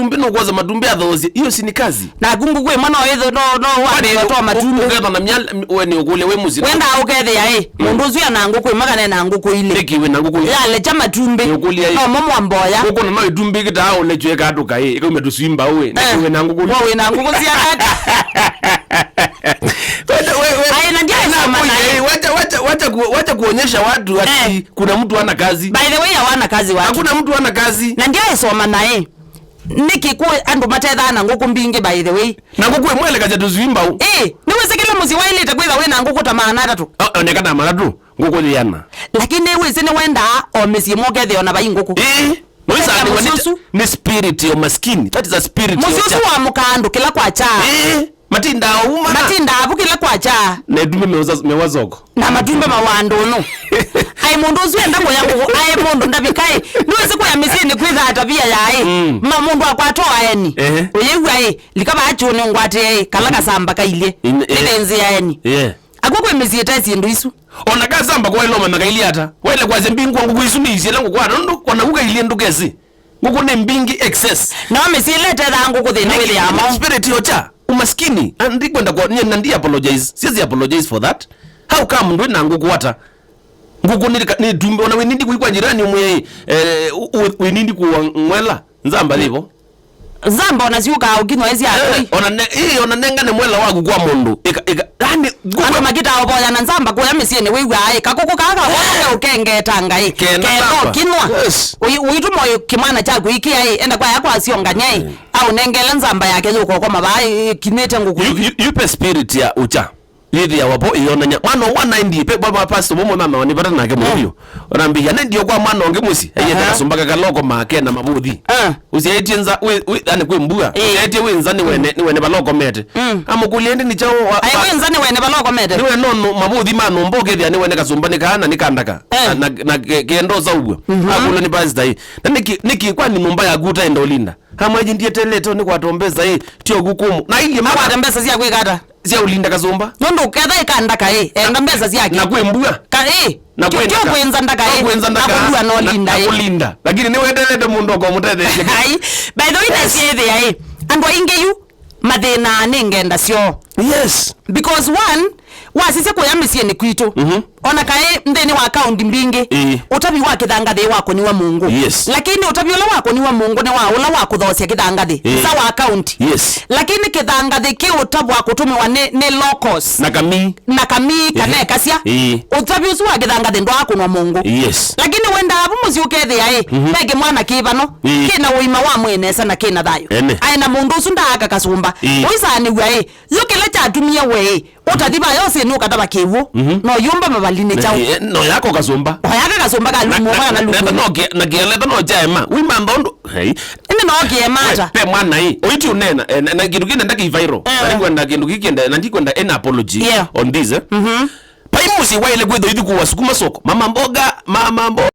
matumbi no kwanza matumbi athozi hiyo si ni kazi na gungu kwe mwana wewe no watoa matumbi uketha na myal we ni ukule we muzi wenda ukethe ya mundu ucio na nguku magana na nguku ile ikiwe na nguku ya le chama tumbi no momo amboya uko na no itumbi kitao le chweka atuka ikume tusimba we na na nguku we na nguku cia kaka ai na ndia wacha kuonyesha watu ati kuna mtu ana kazi. By the way hawana kazi watu. Hakuna mtu ana kazi. Na ndia isoma naye. Niki ku andu matetha na nguku mbingi by the way. Na nguku emwele kaja tuzimba u. Niweze kile muzi waile takwitha we na nguku ta maana tu. Onekana maana tu. Nguku liana. Lakini wese ni wenda o mesi mogethe ona bai nguku. Noisa ni spirit yo maskini. That is a spirit. Mususu wa mukando kila kwa cha. Matinda uma matinda abukile kwacha ne dume mewazoko na madumbe mawando no ai mundu uzienda ngo yangu ai mundu ndabikai niweze ko yamisini kwitha tabia yae ma mundu akwatoa eni oyewu ai likaba achone ngwate kala kasamba kaile ilenzi yaeni akoko emisieta sindu isu ona kasamba kwa iloma nakaili ata wele kwa zembingu wangu kuisu ni isela ngo kwa ndo kona kuka ile ndukezi nguko ne mbingi excess na mesileta dangu kuthina wile amo spirit yocha umaskini ndikwenda kwa ndi apologize siwezi apologize for that how come ndo na nguku wata nguku ni dumbe ona we nindi kuikwa jirani umwe we nindi kuwela nzamba livo zamba onaziuka ukinwa ezi akoi ona nenga ne mwela wagu kwa mundu yani nguku magita oboya na nzamba kwa yamisiene wewe aye kakoko kaka wote ukengeta ngai kendo kinwa uitu moyo kimwana cha kuikia enda kwa yako asionganya au nengela nzamba yake yuko kwa mabai kinete nguku yupe spirit ya ucha yidi ya wapo iona nya mwana wana ndi pe baba pastor bomo mama wani bata nake mubio onambia ndio kwa mwana onge musi ayete kasumbaka kaloko make na mabuthi usiyetie nza we yani kwe mbua usiyetie we nzani wene baloko mete amukuliende ni chao ai we nzani wene baloko mete niwe no mabuthi mano mboge thia ni wene kasumba kana nikandaka na kendo za ubwa akulo ni pastor na niki kwa ni mumba ya guta endolinda hamaji ndiye teleto ni kwatombeza tio gukumu na ile mama atembeza sia kwikata sia ulinda kazomba ndondo ketha ikandaka enda mbeza siake na kwembua ka na kwenda kwenza ndaka na no linda na kulinda lakini ni wendelete mundu kwa mutete ai by the way that's there ando ingeyu mathina ningenda sio yes because one wasise ko yamisie ni kwito ona kae ndeni wa account mbingi utabi wa kithangathi wako ni wa Mungu lakini utabi ule wako ni wa Mungu ne wa ula wako thosia kithangathi sa wa account lakini kithangathi ki utabu wa kutumiwa ni locals na kami kana kasia utabi usu wa kithangathi ndo wako ni wa Mungu lakini wenda abu muzi ukethi ai pege mwana kibano kina uima wa mwene sana kina thayo ai na mundu usu ndaka kasumba oisani we yukile cha tumia we utadiba yose no kataba kivu no yumba mabaline chao no yako kasumba kalumu na lumu na kieleta no jaema wima ndondo ine no kiemata pe mwana oiti unena na kindu kinde ndaki viral na kindu kikende na ndikwenda an apology on this paimusi waile kwetho ithu kuwa sukuma soko mama mboga